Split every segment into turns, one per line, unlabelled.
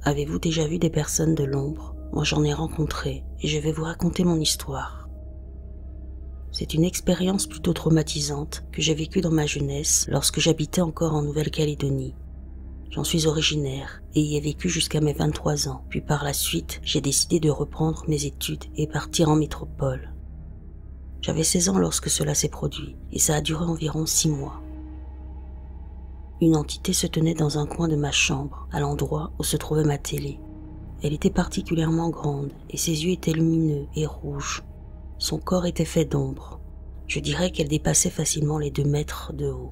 Avez-vous déjà vu des personnes de l'ombre? Moi j'en ai rencontré et je vais vous raconter mon histoire. C'est une expérience plutôt traumatisante que j'ai vécue dans ma jeunesse lorsque j'habitais encore en Nouvelle-Calédonie. J'en suis originaire et y ai vécu jusqu'à mes 23 ans, puis par la suite j'ai décidé de reprendre mes études et partir en métropole. J'avais 16 ans lorsque cela s'est produit et ça a duré environ 6 mois. Une entité se tenait dans un coin de ma chambre, à l'endroit où se trouvait ma télé. Elle était particulièrement grande et ses yeux étaient lumineux et rouges. Son corps était fait d'ombre. Je dirais qu'elle dépassait facilement les 2 mètres de haut.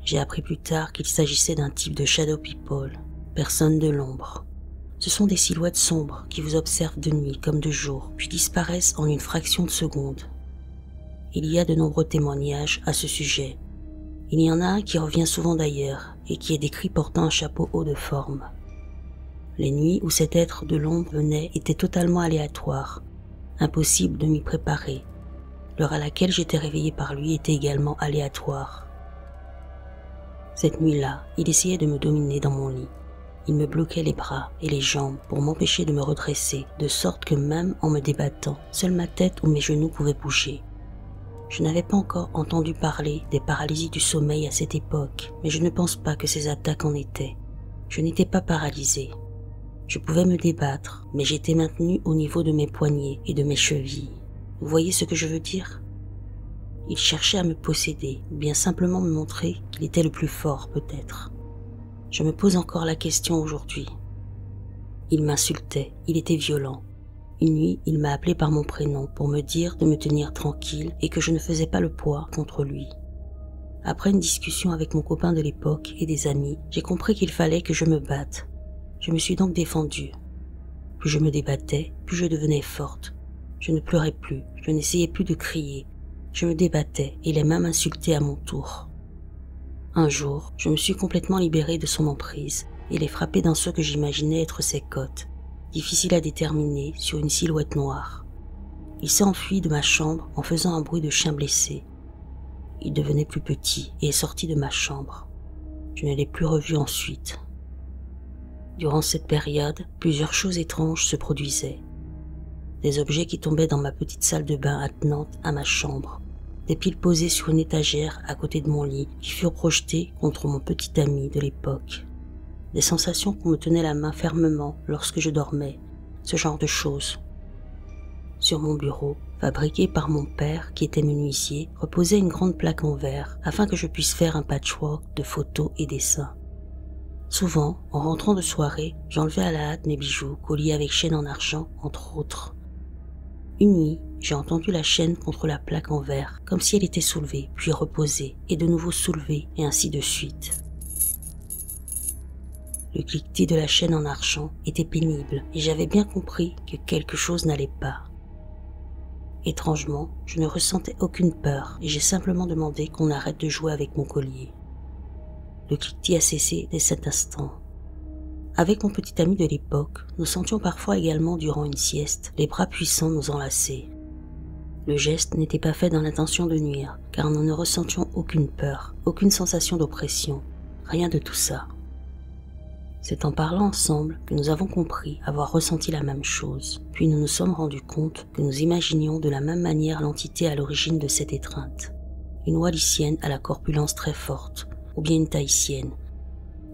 J'ai appris plus tard qu'il s'agissait d'un type de shadow people, personne de l'ombre. Ce sont des silhouettes sombres qui vous observent de nuit comme de jour, puis disparaissent en une fraction de seconde. Il y a de nombreux témoignages à ce sujet. Il y en a un qui revient souvent d'ailleurs et qui est décrit portant un chapeau haut de forme. Les nuits où cet être de l'ombre venait étaient totalement aléatoires, impossible de m'y préparer. L'heure à laquelle j'étais réveillé par lui était également aléatoire. Cette nuit-là, il essayait de me dominer dans mon lit. Il me bloquait les bras et les jambes pour m'empêcher de me redresser, de sorte que même en me débattant, seule ma tête ou mes genoux pouvaient bouger. Je n'avais pas encore entendu parler des paralysies du sommeil à cette époque, mais je ne pense pas que ces attaques en étaient. Je n'étais pas paralysé. Je pouvais me débattre, mais j'étais maintenu au niveau de mes poignets et de mes chevilles. Vous voyez ce que je veux dire? Il cherchait à me posséder, ou bien simplement me montrer qu'il était le plus fort peut-être. Je me pose encore la question aujourd'hui. Il m'insultait, il était violent. Une nuit, il m'a appelé par mon prénom pour me dire de me tenir tranquille et que je ne faisais pas le poids contre lui. Après une discussion avec mon copain de l'époque et des amis, j'ai compris qu'il fallait que je me batte. Je me suis donc défendue. Plus je me débattais, plus je devenais forte. Je ne pleurais plus, je n'essayais plus de crier. Je me débattais et les mains m'insultaient à mon tour. Un jour, je me suis complètement libérée de son emprise et l'ai frappé d'un ce que j'imaginais être ses côtes. Difficile à déterminer sur une silhouette noire. Il s'est enfui de ma chambre en faisant un bruit de chien blessé. Il devenait plus petit et est sorti de ma chambre. Je ne l'ai plus revu ensuite. Durant cette période, plusieurs choses étranges se produisaient. Des objets qui tombaient dans ma petite salle de bain attenante à ma chambre. Des piles posées sur une étagère à côté de mon lit qui furent projetées contre mon petit ami de l'époque. Des sensations qu'on me tenait la main fermement lorsque je dormais, ce genre de choses. Sur mon bureau, fabriqué par mon père qui était menuisier, reposait une grande plaque en verre afin que je puisse faire un patchwork de photos et dessins. Souvent, en rentrant de soirée, j'enlevais à la hâte mes bijoux, colliers avec chaîne en argent, entre autres. Une nuit, j'ai entendu la chaîne contre la plaque en verre, comme si elle était soulevée, puis reposée, et de nouveau soulevée, et ainsi de suite. Le cliquetis de la chaîne en argent était pénible et j'avais bien compris que quelque chose n'allait pas. Étrangement, je ne ressentais aucune peur et j'ai simplement demandé qu'on arrête de jouer avec mon collier. Le cliquetis a cessé dès cet instant. Avec mon petit ami de l'époque, nous sentions parfois également durant une sieste les bras puissants nous enlacer. Le geste n'était pas fait dans l'intention de nuire car nous ne ressentions aucune peur, aucune sensation d'oppression, rien de tout ça. C'est en parlant ensemble que nous avons compris avoir ressenti la même chose, puis nous nous sommes rendus compte que nous imaginions de la même manière l'entité à l'origine de cette étreinte. Une Wallisienne à la corpulence très forte, ou bien une Tahitienne.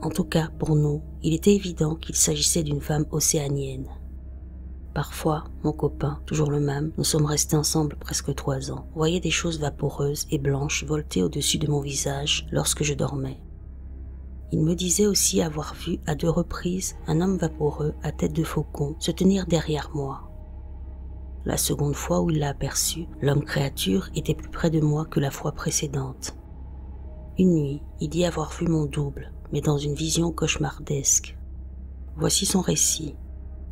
En tout cas, pour nous, il était évident qu'il s'agissait d'une femme océanienne. Parfois, mon copain, toujours le même, nous sommes restés ensemble presque 3 ans, voyait des choses vaporeuses et blanches volter au-dessus de mon visage lorsque je dormais. Il me disait aussi avoir vu à 2 reprises un homme vaporeux à tête de faucon se tenir derrière moi. La seconde fois où il l'a aperçu, l'homme-créature était plus près de moi que la fois précédente. Une nuit, il dit avoir vu mon double, mais dans une vision cauchemardesque. Voici son récit.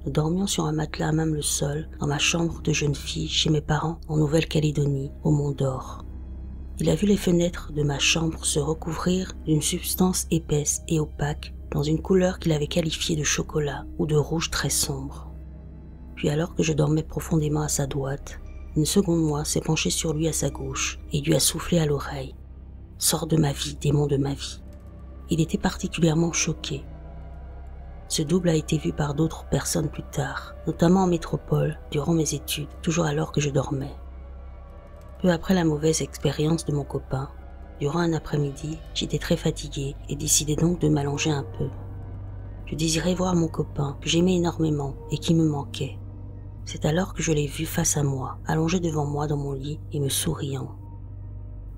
Nous dormions sur un matelas à même le sol, dans ma chambre de jeune fille chez mes parents en Nouvelle-Calédonie, au Mont d'Or. Il a vu les fenêtres de ma chambre se recouvrir d'une substance épaisse et opaque dans une couleur qu'il avait qualifiée de chocolat ou de rouge très sombre. Puis alors que je dormais profondément à sa droite, une seconde moi s'est penchée sur lui à sa gauche et lui a soufflé à l'oreille. « Sors de ma vie, démon de ma vie !» Il était particulièrement choqué. Ce double a été vu par d'autres personnes plus tard, notamment en métropole, durant mes études, toujours alors que je dormais. Peu après la mauvaise expérience de mon copain, durant un après-midi, j'étais très fatiguée et décidai donc de m'allonger un peu. Je désirais voir mon copain, que j'aimais énormément et qui me manquait. C'est alors que je l'ai vu face à moi, allongé devant moi dans mon lit et me souriant.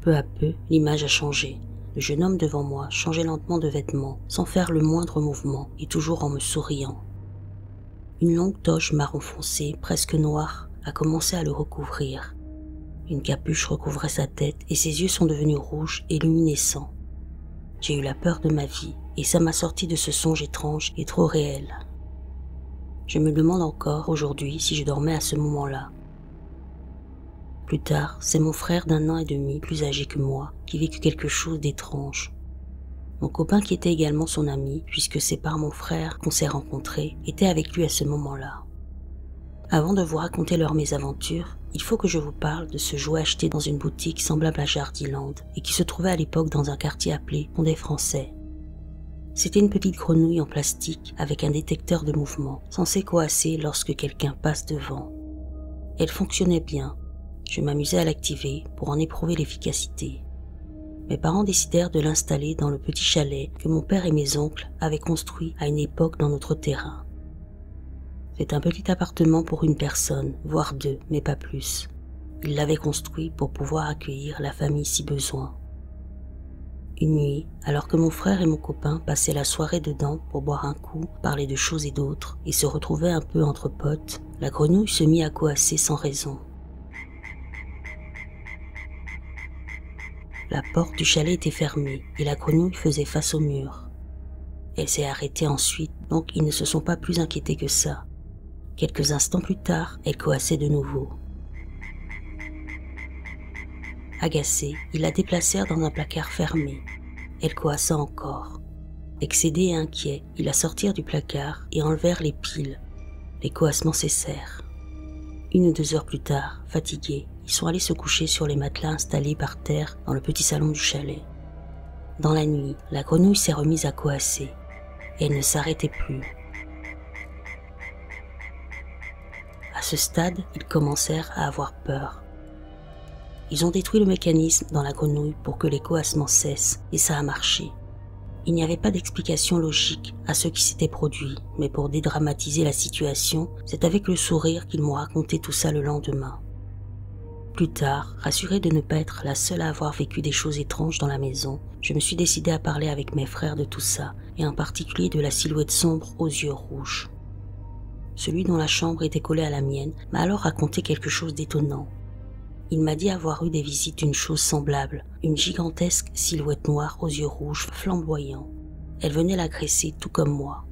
Peu à peu, l'image a changé. Le jeune homme devant moi changeait lentement de vêtements, sans faire le moindre mouvement et toujours en me souriant. Une longue toge marron foncé, presque noire, a commencé à le recouvrir. Une capuche recouvrait sa tête et ses yeux sont devenus rouges et luminescents. J'ai eu la peur de ma vie et ça m'a sorti de ce songe étrange et trop réel. Je me demande encore aujourd'hui si je dormais à ce moment-là. Plus tard, c'est mon frère d'1 an et demi, plus âgé que moi, qui vécut quelque chose d'étrange. Mon copain, qui était également son ami, puisque c'est par mon frère qu'on s'est rencontrés, était avec lui à ce moment-là. Avant de vous raconter leur mésaventures, il faut que je vous parle de ce jouet acheté dans une boutique semblable à Jardiland et qui se trouvait à l'époque dans un quartier appelé Pont des Français. C'était une petite grenouille en plastique avec un détecteur de mouvement, censé coasser lorsque quelqu'un passe devant. Elle fonctionnait bien. Je m'amusais à l'activer pour en éprouver l'efficacité. Mes parents décidèrent de l'installer dans le petit chalet que mon père et mes oncles avaient construit à une époque dans notre terrain. C'est un petit appartement pour une personne, voire 2, mais pas plus. Ils l'avaient construit pour pouvoir accueillir la famille si besoin. Une nuit, alors que mon frère et mon copain passaient la soirée dedans pour boire un coup, parler de choses et d'autres, et se retrouvaient un peu entre potes, la grenouille se mit à coasser sans raison. La porte du chalet était fermée et la grenouille faisait face au mur. Elle s'est arrêtée ensuite, donc ils ne se sont pas plus inquiétés que ça. Quelques instants plus tard, elle coassait de nouveau. Agacés, ils la déplacèrent dans un placard fermé. Elle coassa encore. Excédés et inquiets, ils la sortirent du placard et enlevèrent les piles. Les coassements cessèrent. 1 ou 2 heures plus tard, fatigués, ils sont allés se coucher sur les matelas installés par terre dans le petit salon du chalet. Dans la nuit, la grenouille s'est remise à coasser. Et elle ne s'arrêtait plus. À ce stade, ils commencèrent à avoir peur. Ils ont détruit le mécanisme dans la grenouille pour que les coassements cessent, et ça a marché. Il n'y avait pas d'explication logique à ce qui s'était produit, mais pour dédramatiser la situation, c'est avec le sourire qu'ils m'ont raconté tout ça le lendemain. Plus tard, rassurée de ne pas être la seule à avoir vécu des choses étranges dans la maison, je me suis décidée à parler avec mes frères de tout ça, et en particulier de la silhouette sombre aux yeux rouges. Celui dont la chambre était collée à la mienne m'a alors raconté quelque chose d'étonnant. Il m'a dit avoir eu des visites d'une chose semblable, une gigantesque silhouette noire aux yeux rouges flamboyants. Elle venait l'agresser tout comme moi.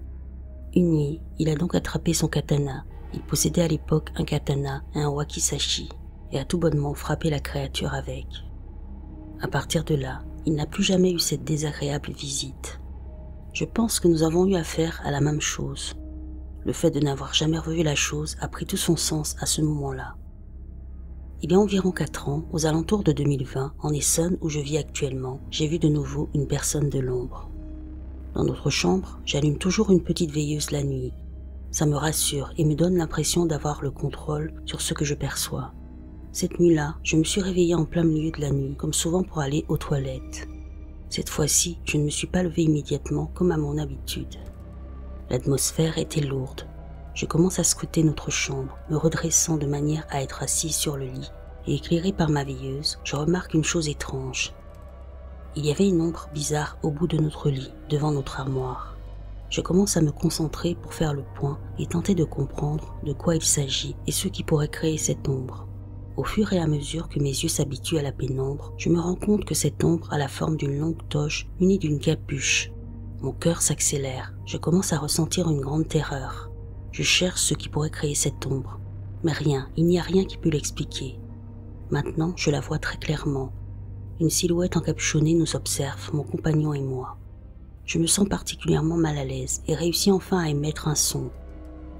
Une nuit, il a donc attrapé son katana. Il possédait à l'époque un katana et un wakizashi, et a tout bonnement frappé la créature avec. À partir de là, il n'a plus jamais eu cette désagréable visite. Je pense que nous avons eu affaire à la même chose. Le fait de n'avoir jamais revu la chose a pris tout son sens à ce moment-là. Il y a environ 4 ans, aux alentours de 2020, en Essonne où je vis actuellement, j'ai vu de nouveau une personne de l'ombre. Dans notre chambre, j'allume toujours une petite veilleuse la nuit. Ça me rassure et me donne l'impression d'avoir le contrôle sur ce que je perçois. Cette nuit-là, je me suis réveillée en plein milieu de la nuit, comme souvent pour aller aux toilettes. Cette fois-ci, je ne me suis pas levée immédiatement comme à mon habitude. L'atmosphère était lourde. Je commence à scruter notre chambre, me redressant de manière à être assise sur le lit. Et éclairée par ma veilleuse, je remarque une chose étrange. Il y avait une ombre bizarre au bout de notre lit, devant notre armoire. Je commence à me concentrer pour faire le point et tenter de comprendre de quoi il s'agit et ce qui pourrait créer cette ombre. Au fur et à mesure que mes yeux s'habituent à la pénombre, je me rends compte que cette ombre a la forme d'une longue toge munie d'une capuche. Mon cœur s'accélère, je commence à ressentir une grande terreur. Je cherche ce qui pourrait créer cette ombre, mais rien, il n'y a rien qui peut l'expliquer. Maintenant, je la vois très clairement. Une silhouette encapuchonnée nous observe, mon compagnon et moi. Je me sens particulièrement mal à l'aise et réussis enfin à émettre un son.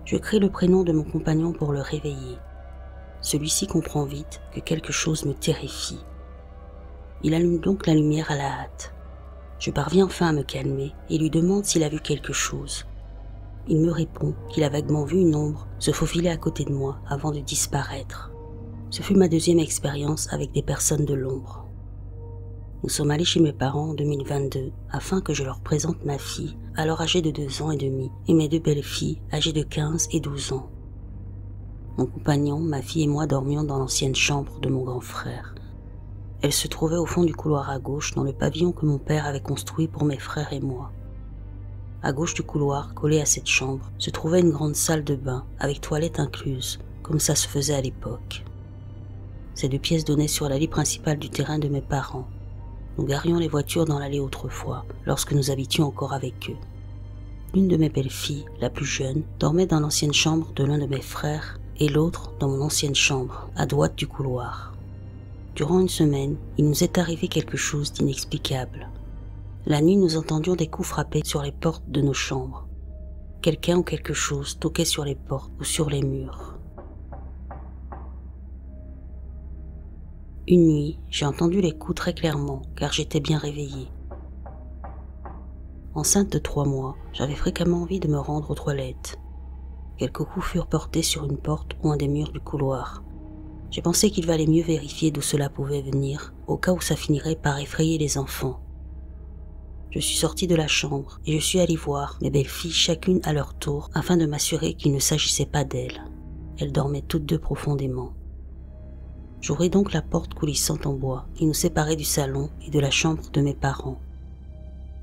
Je crie le prénom de mon compagnon pour le réveiller. Celui-ci comprend vite que quelque chose me terrifie. Il allume donc la lumière à la hâte. Je parviens enfin à me calmer et lui demande s'il a vu quelque chose. Il me répond qu'il a vaguement vu une ombre se faufiler à côté de moi avant de disparaître. Ce fut ma deuxième expérience avec des personnes de l'ombre. Nous sommes allés chez mes parents en 2022 afin que je leur présente ma fille, alors âgée de 2 ans et demi, et mes 2 belles-filles âgées de 15 et 12 ans. Mon compagnon, ma fille et moi dormions dans l'ancienne chambre de mon grand frère. Elle se trouvait au fond du couloir à gauche dans le pavillon que mon père avait construit pour mes frères et moi. À gauche du couloir, collée à cette chambre, se trouvait une grande salle de bain avec toilette incluse, comme ça se faisait à l'époque. Ces 2 pièces donnaient sur l'allée principale du terrain de mes parents. Nous garions les voitures dans l'allée autrefois, lorsque nous habitions encore avec eux. L'une de mes belles-filles, la plus jeune, dormait dans l'ancienne chambre de l'un de mes frères et l'autre dans mon ancienne chambre, à droite du couloir. Durant une semaine, il nous est arrivé quelque chose d'inexplicable. La nuit, nous entendions des coups frapper sur les portes de nos chambres. Quelqu'un ou quelque chose toquait sur les portes ou sur les murs. Une nuit, j'ai entendu les coups très clairement, car j'étais bien réveillée. Enceinte de 3 mois, j'avais fréquemment envie de me rendre aux toilettes. Quelques coups furent portés sur une porte ou un des murs du couloir. J'ai pensé qu'il valait mieux vérifier d'où cela pouvait venir, au cas où ça finirait par effrayer les enfants. Je suis sortie de la chambre et je suis allée voir mes belles-filles chacune à leur tour afin de m'assurer qu'il ne s'agissait pas d'elles. Elles dormaient toutes 2 profondément. J'ouvris donc la porte coulissante en bois qui nous séparait du salon et de la chambre de mes parents.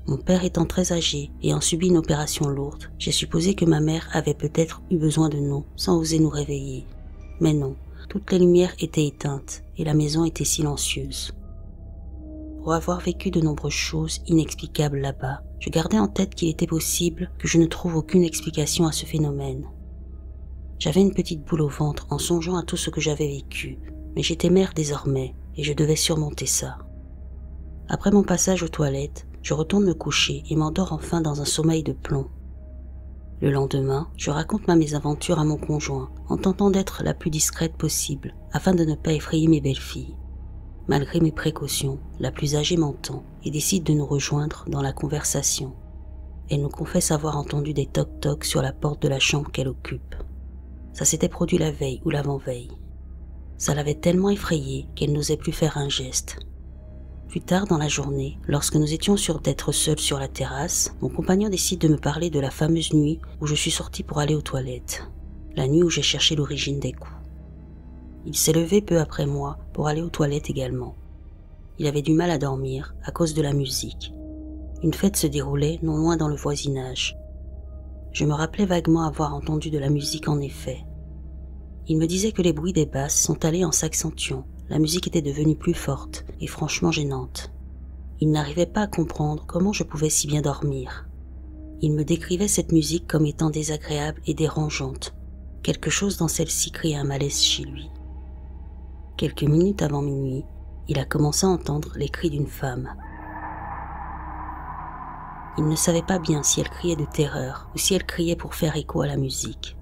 Mon père étant très âgé et ayant subi une opération lourde, j'ai supposé que ma mère avait peut-être eu besoin de nous sans oser nous réveiller. Mais non, toutes les lumières étaient éteintes et la maison était silencieuse. Pour avoir vécu de nombreuses choses inexplicables là-bas, je gardais en tête qu'il était possible que je ne trouve aucune explication à ce phénomène. J'avais une petite boule au ventre en songeant à tout ce que j'avais vécu, mais j'étais mère désormais et je devais surmonter ça. Après mon passage aux toilettes, je retourne me coucher et m'endors enfin dans un sommeil de plomb. Le lendemain, je raconte ma mésaventure à mon conjoint en tentant d'être la plus discrète possible afin de ne pas effrayer mes belles-filles. Malgré mes précautions, la plus âgée m'entend et décide de nous rejoindre dans la conversation. Elle nous confesse avoir entendu des toc-toc sur la porte de la chambre qu'elle occupe. Ça s'était produit la veille ou l'avant-veille. Ça l'avait tellement effrayée qu'elle n'osait plus faire un geste. Plus tard dans la journée, lorsque nous étions sûrs d'être seuls sur la terrasse, mon compagnon décide de me parler de la fameuse nuit où je suis sortie pour aller aux toilettes. La nuit où j'ai cherché l'origine des coups. Il s'est levé peu après moi pour aller aux toilettes également. Il avait du mal à dormir à cause de la musique. Une fête se déroulait non loin dans le voisinage. Je me rappelais vaguement avoir entendu de la musique en effet. Il me disait que les bruits des basses sont allés en s'accentuant. La musique était devenue plus forte et franchement gênante. Il n'arrivait pas à comprendre comment je pouvais si bien dormir. Il me décrivait cette musique comme étant désagréable et dérangeante. Quelque chose dans celle-ci créait un malaise chez lui. Quelques minutes avant minuit, il a commencé à entendre les cris d'une femme. Il ne savait pas bien si elle criait de terreur ou si elle criait pour faire écho à la musique.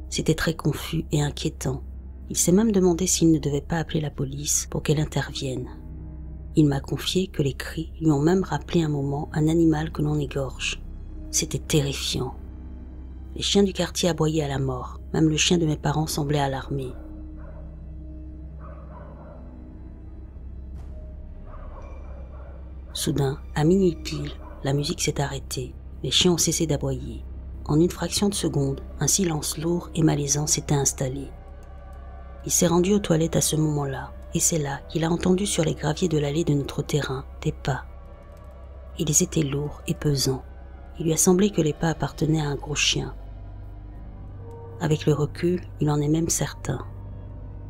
C'était très confus et inquiétant. Il s'est même demandé s'il ne devait pas appeler la police pour qu'elle intervienne. Il m'a confié que les cris lui ont même rappelé un moment un animal que l'on égorge. C'était terrifiant. Les chiens du quartier aboyaient à la mort, même le chien de mes parents semblait alarmé. Soudain, à minuit pile, la musique s'est arrêtée, les chiens ont cessé d'aboyer. En une fraction de seconde, un silence lourd et malaisant s'était installé. Il s'est rendu aux toilettes à ce moment-là, et c'est là qu'il a entendu sur les graviers de l'allée de notre terrain des pas. Ils étaient lourds et pesants. Il lui a semblé que les pas appartenaient à un gros chien. Avec le recul, il en est même certain.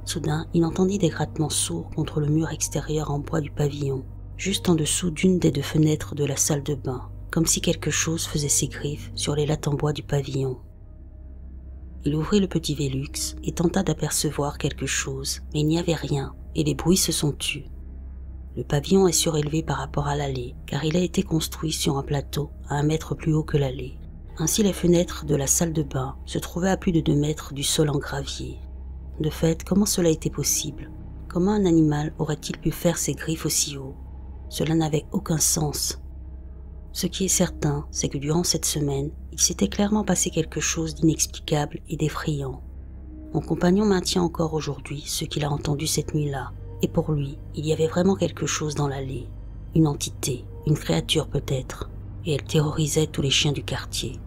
Soudain, il entendit des grattements sourds contre le mur extérieur en bois du pavillon, juste en dessous d'une des 2 fenêtres de la salle de bain, comme si quelque chose faisait ses griffes sur les lattes en bois du pavillon. Il ouvrit le petit Velux et tenta d'apercevoir quelque chose, mais il n'y avait rien, et les bruits se sont tus. Le pavillon est surélevé par rapport à l'allée, car il a été construit sur un plateau à 1 mètre plus haut que l'allée. Ainsi les fenêtres de la salle de bain se trouvaient à plus de 2 mètres du sol en gravier. De fait, comment cela était possible? Comment un animal aurait-il pu faire ses griffes aussi haut? Cela n'avait aucun sens. Ce qui est certain, c'est que durant cette semaine, Il s'était clairement passé quelque chose d'inexplicable et d'effrayant. Mon compagnon maintient encore aujourd'hui ce qu'il a entendu cette nuit-là, et pour lui, il y avait vraiment quelque chose dans l'allée. Une entité, une créature peut-être, et elle terrorisait tous les chiens du quartier.